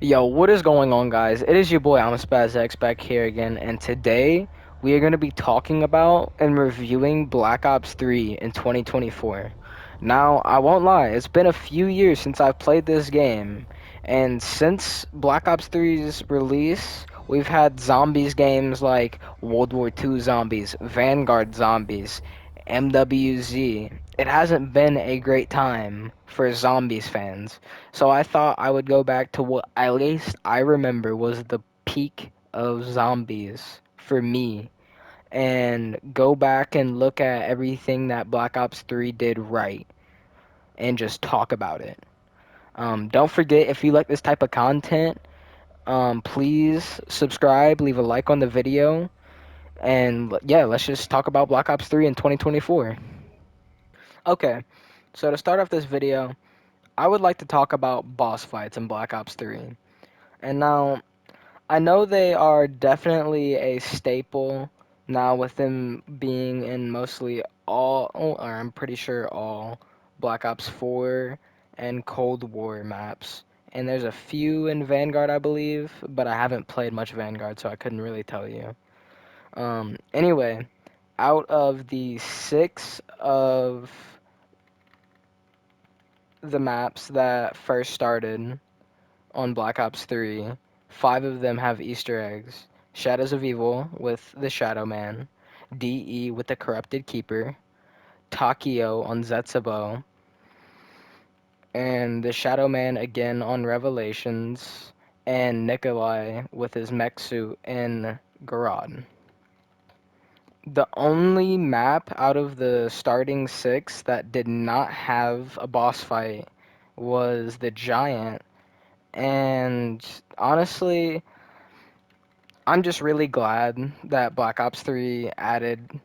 Yo, what is going on, guys? It is your boy, I'm SpazX back here again, and today we are going to be talking about and reviewing Black Ops 3 in 2024. Now, I won't lie, it's been a few years since I've played this game, and since Black Ops 3's release, we've had zombies games like World War II Zombies, Vanguard Zombies, MWZ. It hasn't been a great time for zombies fans. So I thought I would go back to what at least I remember was the peak of zombies for me and go back and look at everything that Black Ops 3 did right and just talk about it. Don't forget, if you like this type of content, please subscribe, leave a like on the video, and yeah, let's just talk about Black Ops 3 in 2024. Okay, so to start off this video, I would like to talk about boss fights in Black Ops 3. And now, I know they are definitely a staple now with them being in mostly all, or I'm pretty sure all, Black Ops 4 and Cold War maps. And there's a few in Vanguard, I believe, but I haven't played much Vanguard, so I couldn't really tell you. Anyway, out of the six of the maps that first started on Black Ops 3, five of them have Easter eggs. Shadows of Evil with the Shadow Man, DE with the Corrupted Keeper, Takio on Zetsubo, and the Shadow Man again on Revelations, and Nikolai with his mech suit in Garad. The only map out of the starting six that did not have a boss fight was the Giant, and honestly, I'm just really glad that Black Ops 3 added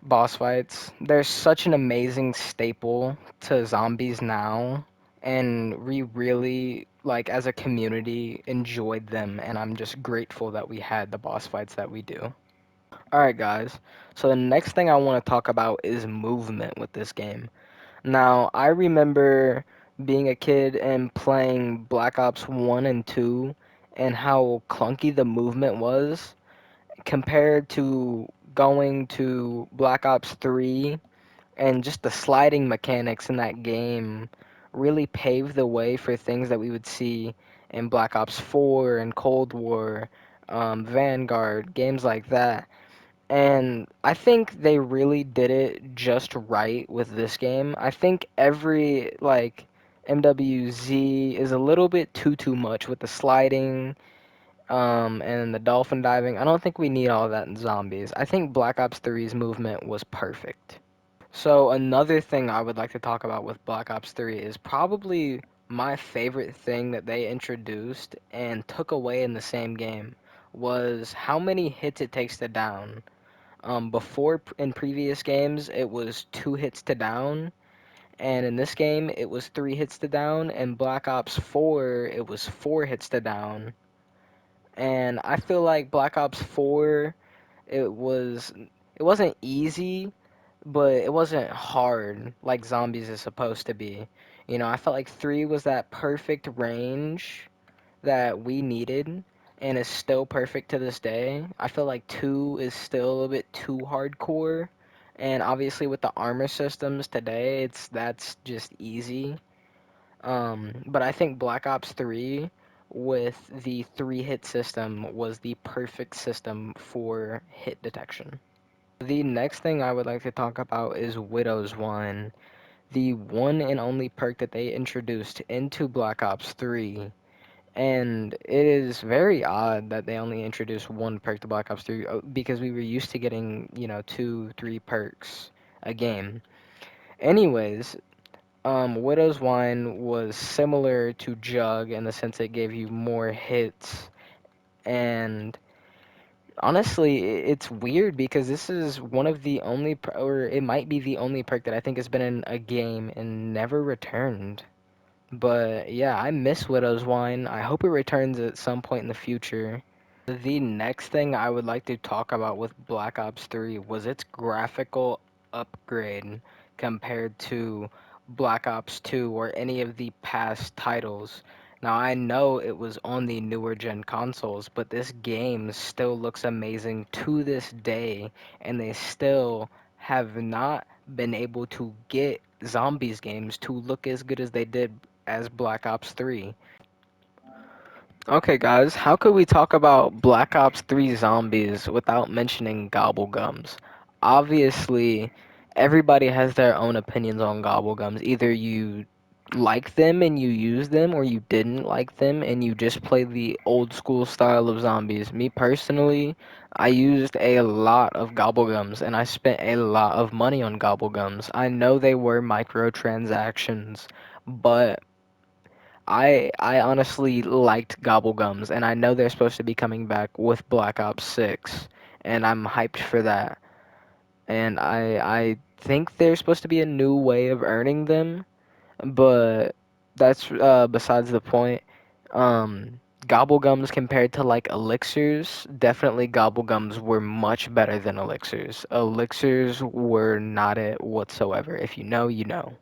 boss fights. They're such an amazing staple to zombies now, and we really, like, as a community, enjoyed them, and I'm just grateful that we had the boss fights that we do. Alright, guys, so the next thing I want to talk about is movement with this game. Now, I remember being a kid and playing Black Ops 1 and 2 and how clunky the movement was compared to going to Black Ops 3, and just the sliding mechanics in that game really paved the way for things that we would see in Black Ops 4 and Cold War, Vanguard, games like that. And I think they really did it just right with this game. I think every, like, MWZ is a little bit too much with the sliding, and the dolphin diving. I don't think we need all that in zombies. I think Black Ops 3's movement was perfect. So another thing I would like to talk about with Black Ops 3 is probably my favorite thing that they introduced and took away in the same game was how many hits it takes to down. Before, in previous games, it was 2 hits to down, and in this game, it was 3 hits to down. And Black Ops 4, it was 4 hits to down. And I feel like Black Ops 4, it wasn't easy, but it wasn't hard like Zombies is supposed to be. You know, I felt like 3 was that perfect range that we needed and is still perfect to this day. I feel like 2 is still a little bit too hardcore, and obviously with the armor systems today, that's just easy. But I think Black Ops 3 with the 3 hit system was the perfect system for hit detection. The next thing I would like to talk about is Widow's Wine, the one and only perk that they introduced into Black Ops 3. And it is very odd that they only introduced one perk to Black Ops 3 because we were used to getting, 2, 3 perks a game. Anyways, Widow's Wine was similar to Jug in the sense it gave you more hits, and honestly, it's weird because this is one of the only, or it might be the only perk that I think has been in a game and never returned. But yeah, I miss Widow's Wine. I hope it returns at some point in the future. The next thing I would like to talk about with Black Ops 3 was its graphical upgrade compared to Black Ops 2 or any of the past titles. Now I know it was on the newer gen consoles, but this game still looks amazing to this day, and they still have not been able to get zombies games to look as good as they did as Black Ops 3. Okay, guys, how could we talk about Black Ops 3 Zombies without mentioning gobblegums? Obviously, everybody has their own opinions on gobblegums. Either you like them and you use them, or you didn't like them and you just play the old school style of zombies. Me personally, I used a lot of gobblegums and I spent a lot of money on gobblegums. I know they were microtransactions, but I honestly liked Gobblegums, and I know they're supposed to be coming back with Black Ops 6, and I'm hyped for that. And I think there's supposed to be a new way of earning them, but that's besides the point. Gobblegums compared to like elixirs, definitely Gobblegums were much better than elixirs. Elixirs were not it whatsoever. If you know, you know.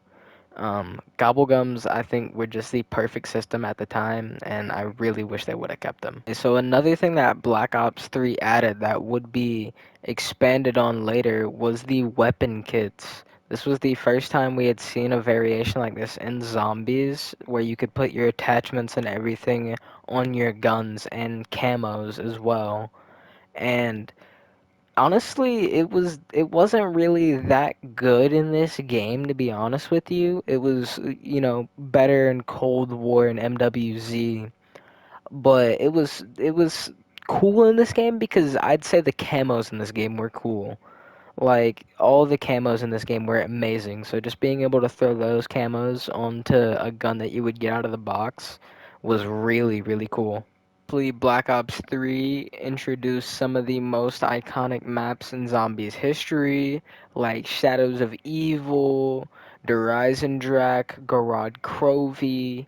Gobblegums, I think, were just the perfect system at the time, and I really wish they would have kept them. So another thing that Black Ops 3 added that would be expanded on later was the weapon kits. This was the first time we had seen a variation like this in zombies, where you could put your attachments and everything on your guns and camos as well. And honestly, it wasn't really that good in this game, to be honest with you. It was, better in Cold War and MWZ, but it was cool in this game because I'd say the camos in this game were cool. Like all the camos in this game were amazing. So just being able to throw those camos onto a gun that you would get out of the box was really, really cool. Black Ops 3 introduced some of the most iconic maps in zombies history, like Shadows of Evil, Drak, Garad Crovey.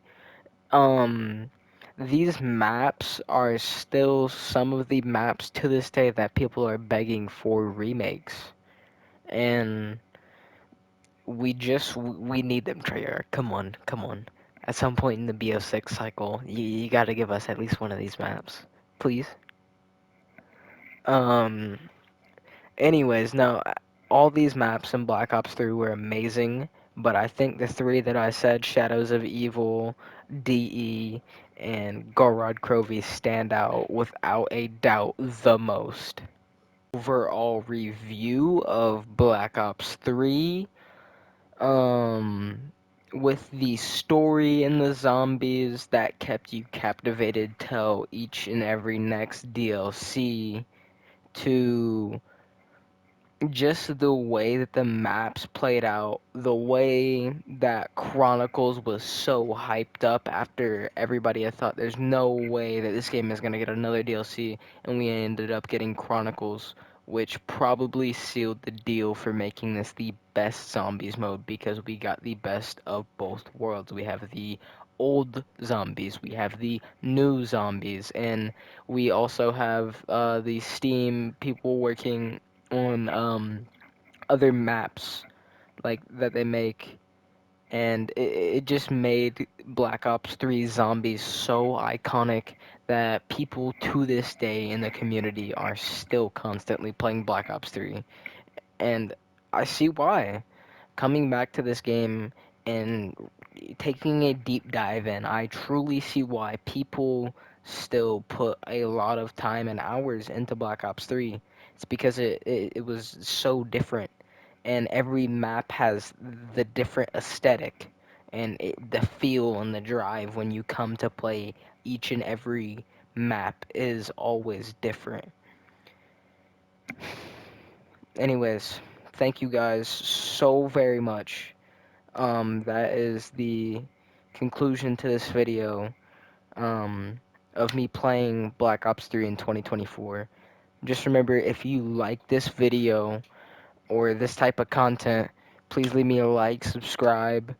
Um, these maps are still some of the maps to this day that people are begging for remakes, and we need them, Treyarch. Come on, come on. At some point in the BO6 cycle, you gotta give us at least one of these maps, please. Um, Anyways, no, all these maps in Black Ops 3 were amazing, but I think the three that I said, Shadows of Evil, DE, and Gorod Crovey, stand out without a doubt the most. Overall review of Black Ops 3, um, with the story and the zombies that kept you captivated till each and every next DLC, to just the way that the maps played out, the way that Chronicles was so hyped up after everybody had thought there's no way that this game is going to get another DLC, and we ended up getting Chronicles, which probably sealed the deal for making this the best zombies mode because we got the best of both worlds. We have the old zombies, we have the new zombies, and we also have the Steam people working on other maps like that they make, and it just made Black Ops 3 Zombies so iconic that people to this day in the community are still constantly playing Black Ops 3, and I see why. Coming back to this game and taking a deep dive in, I truly see why people still put a lot of time and hours into Black Ops 3. It's because it was so different, and every map has the different aesthetic and the feel and the drive when you come to play each and every map is always different. Anyways, thank you guys so very much. That is the conclusion to this video, um, of me playing Black Ops 3 in 2024. Just remember, if you like this video or this type of content, please leave me a like, subscribe,